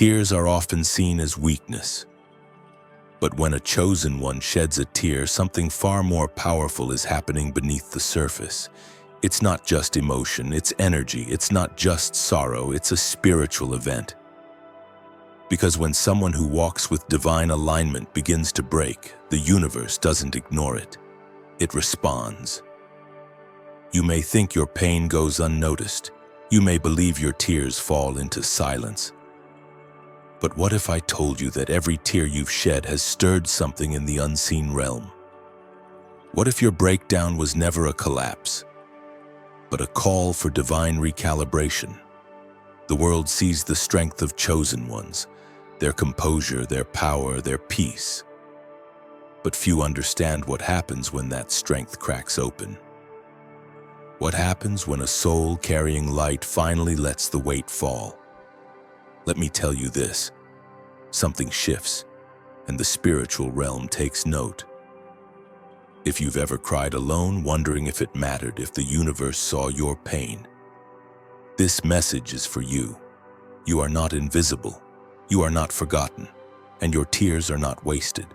Tears are often seen as weakness. But when a chosen one sheds a tear, something far more powerful is happening beneath the surface. It's not just emotion, it's energy. It's not just sorrow, it's a spiritual event. Because when someone who walks with divine alignment begins to break, the universe doesn't ignore it. It responds. You may think your pain goes unnoticed. You may believe your tears fall into silence. But what if I told you that every tear you've shed has stirred something in the unseen realm? What if your breakdown was never a collapse, but a call for divine recalibration? The world sees the strength of chosen ones, their composure, their power, their peace. But few understand what happens when that strength cracks open. What happens when a soul carrying light finally lets the weight fall? Let me tell you this, something shifts, and the spiritual realm takes note. If you've ever cried alone, wondering if it mattered, if the universe saw your pain, this message is for you. You are not invisible, you are not forgotten, and your tears are not wasted.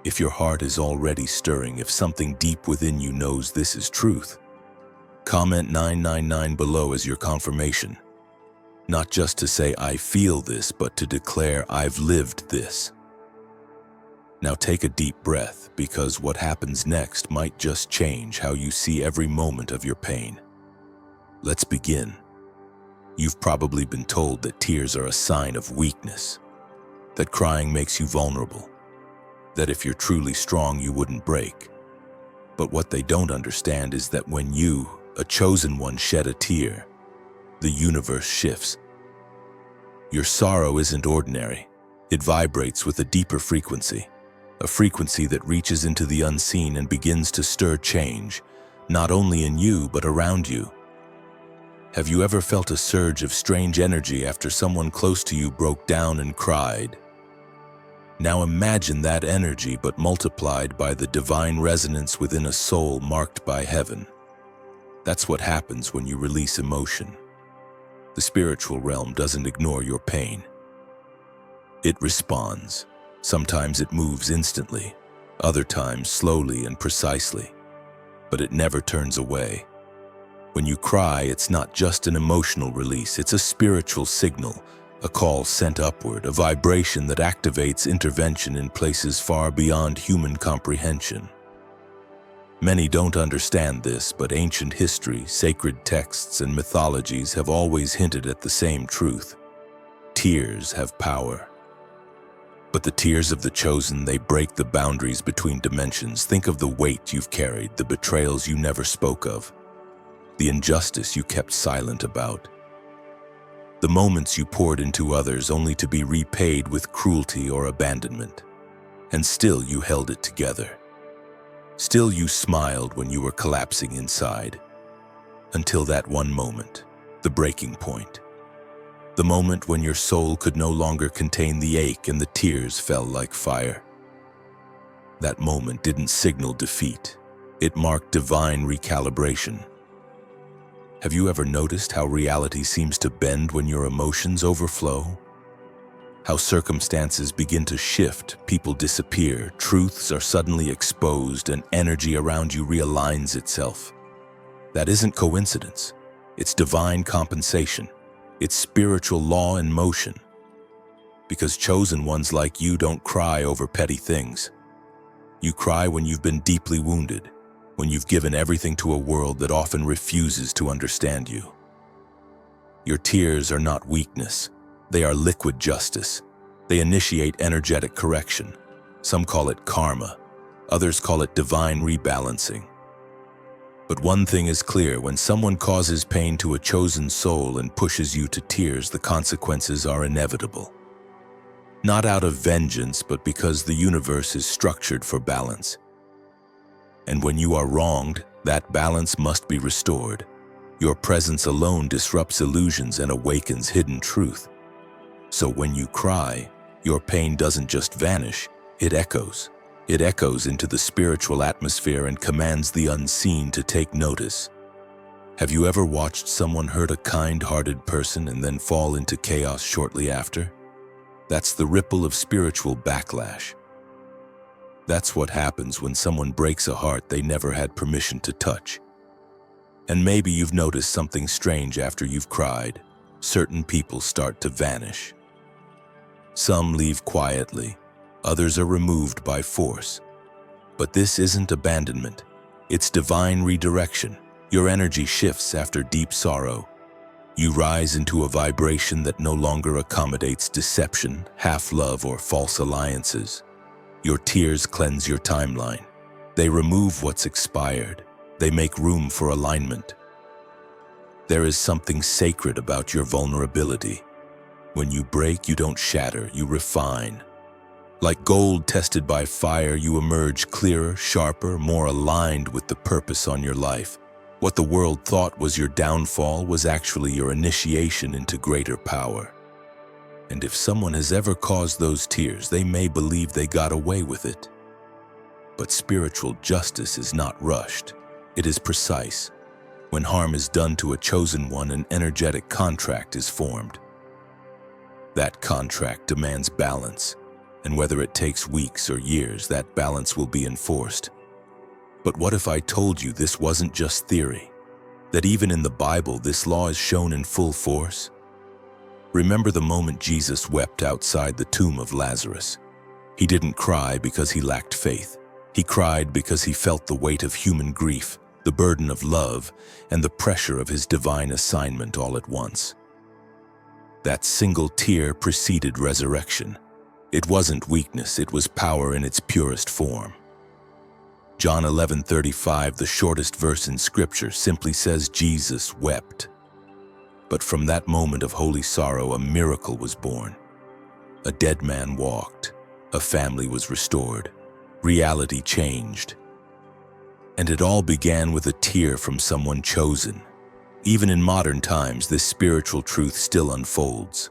If your heart is already stirring, if something deep within you knows this is truth, comment 999 below as your confirmation. Not just to say, I feel this, but to declare, I've lived this. Now take a deep breath, because what happens next might just change how you see every moment of your pain. Let's begin. You've probably been told that tears are a sign of weakness, that crying makes you vulnerable, that if you're truly strong, you wouldn't break. But what they don't understand is that when you, a chosen one, shed a tear, the universe shifts. Your sorrow isn't ordinary. It vibrates with a deeper frequency, a frequency that reaches into the unseen and begins to stir change, not only in you, but around you. Have you ever felt a surge of strange energy after someone close to you broke down and cried? Now imagine that energy, but multiplied by the divine resonance within a soul marked by heaven. That's what happens when you release emotion. The spiritual realm doesn't ignore your pain. It responds. Sometimes it moves instantly, other times slowly and precisely, but it never turns away. When you cry, it's not just an emotional release, it's a spiritual signal, a call sent upward, a vibration that activates intervention in places far beyond human comprehension. Many don't understand this, but ancient history, sacred texts, and mythologies have always hinted at the same truth. Tears have power. But the tears of the chosen, they break the boundaries between dimensions. Think of the weight you've carried, the betrayals you never spoke of, the injustice you kept silent about, the moments you poured into others only to be repaid with cruelty or abandonment. And still you held it together. Still you smiled when you were collapsing inside. Until that one moment, the breaking point. The moment when your soul could no longer contain the ache and the tears fell like fire. That moment didn't signal defeat. It marked divine recalibration. Have you ever noticed how reality seems to bend when your emotions overflow? How circumstances begin to shift, people disappear, truths are suddenly exposed, and energy around you realigns itself. That isn't coincidence. It's divine compensation. It's spiritual law in motion. Because chosen ones like you don't cry over petty things. You cry when you've been deeply wounded, when you've given everything to a world that often refuses to understand you. Your tears are not weakness. They are liquid justice. They initiate energetic correction. Some call it karma. Others call it divine rebalancing. But one thing is clear: when someone causes pain to a chosen soul and pushes you to tears, the consequences are inevitable. Not out of vengeance, but because the universe is structured for balance. And when you are wronged, that balance must be restored. Your presence alone disrupts illusions and awakens hidden truth. So when you cry, your pain doesn't just vanish, it echoes. It echoes into the spiritual atmosphere and commands the unseen to take notice. Have you ever watched someone hurt a kind-hearted person and then fall into chaos shortly after? That's the ripple of spiritual backlash. That's what happens when someone breaks a heart they never had permission to touch. And maybe you've noticed something strange after you've cried. Certain people start to vanish. Some leave quietly, others are removed by force. But this isn't abandonment, it's divine redirection. Your energy shifts after deep sorrow. You rise into a vibration that no longer accommodates deception, half-love, or false alliances. Your tears cleanse your timeline. They remove what's expired. They make room for alignment. There is something sacred about your vulnerability. When you break, you don't shatter, you refine. Like gold tested by fire, you emerge clearer, sharper, more aligned with the purpose on your life. What the world thought was your downfall was actually your initiation into greater power. And if someone has ever caused those tears, they may believe they got away with it. But spiritual justice is not rushed. It is precise. When harm is done to a chosen one, an energetic contract is formed. That contract demands balance, and whether it takes weeks or years, that balance will be enforced. But what if I told you this wasn't just theory? That even in the Bible, this law is shown in full force? Remember the moment Jesus wept outside the tomb of Lazarus. He didn't cry because he lacked faith. He cried because he felt the weight of human grief, the burden of love, and the pressure of his divine assignment all at once. That single tear preceded resurrection. It wasn't weakness, it was power in its purest form. John 11:35, the shortest verse in Scripture, simply says Jesus wept. But from that moment of holy sorrow, a miracle was born. A dead man walked. A family was restored. Reality changed. And it all began with a tear from someone chosen. Even in modern times, this spiritual truth still unfolds.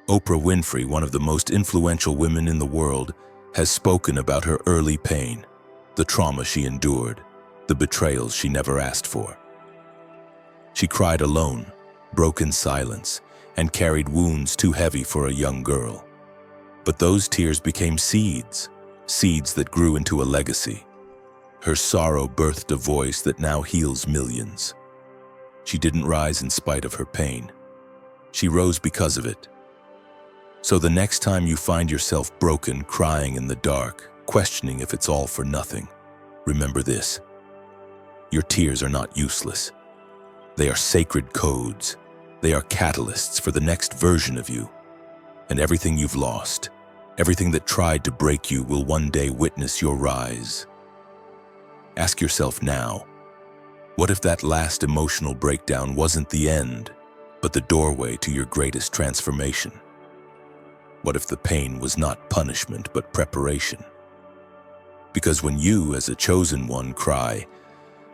Oprah Winfrey, one of the most influential women in the world, has spoken about her early pain. The trauma she endured, the betrayals she never asked for. She cried alone, broke in silence, and carried wounds too heavy for a young girl. But those tears became seeds that grew into a legacy. Her sorrow birthed a voice that now heals millions. She didn't rise in spite of her pain. She rose because of it. So the next time you find yourself broken, crying in the dark, questioning if it's all for nothing, remember this: your tears are not useless. They are sacred codes. They are catalysts for the next version of you. And everything you've lost, everything that tried to break you, will one day witness your rise. Ask yourself now, what if that last emotional breakdown wasn't the end, but the doorway to your greatest transformation? What if the pain was not punishment, but preparation? Because when you, as a chosen one, cry,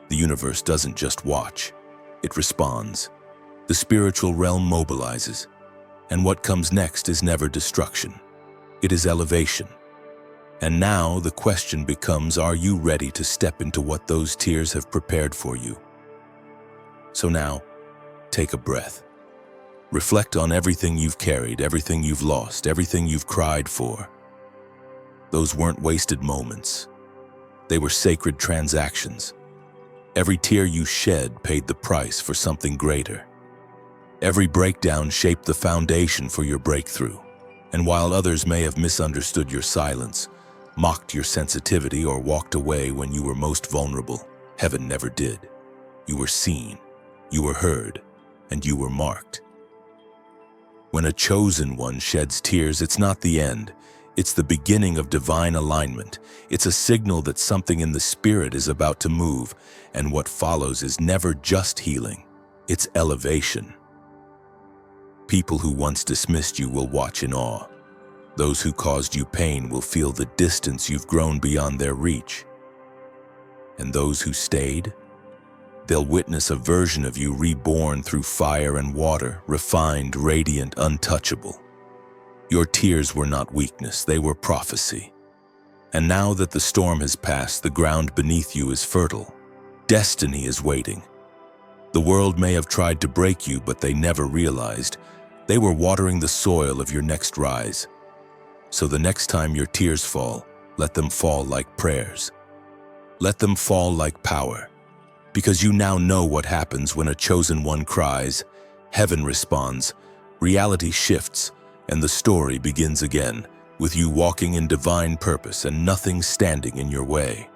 the universe doesn't just watch, it responds. The spiritual realm mobilizes, and what comes next is never destruction. It is elevation. And now the question becomes, are you ready to step into what those tears have prepared for you? So now, take a breath. Reflect on everything you've carried, everything you've lost, everything you've cried for. Those weren't wasted moments. They were sacred transactions. Every tear you shed paid the price for something greater. Every breakdown shaped the foundation for your breakthrough. And while others may have misunderstood your silence, mocked your sensitivity, or walked away when you were most vulnerable, heaven never did. You were seen, you were heard, and you were marked. When a chosen one sheds tears, it's not the end. It's the beginning of divine alignment. It's a signal that something in the spirit is about to move, and what follows is never just healing. It's elevation. People who once dismissed you will watch in awe. Those who caused you pain will feel the distance you've grown beyond their reach. And those who stayed, they'll witness a version of you reborn through fire and water, refined, radiant, untouchable. Your tears were not weakness, they were prophecy. And now that the storm has passed, the ground beneath you is fertile. Destiny is waiting. The world may have tried to break you, but they never realized they were watering the soil of your next rise. So the next time your tears fall, let them fall like prayers. Let them fall like power. Because you now know what happens when a chosen one cries, heaven responds, reality shifts, and the story begins again, with you walking in divine purpose and nothing standing in your way.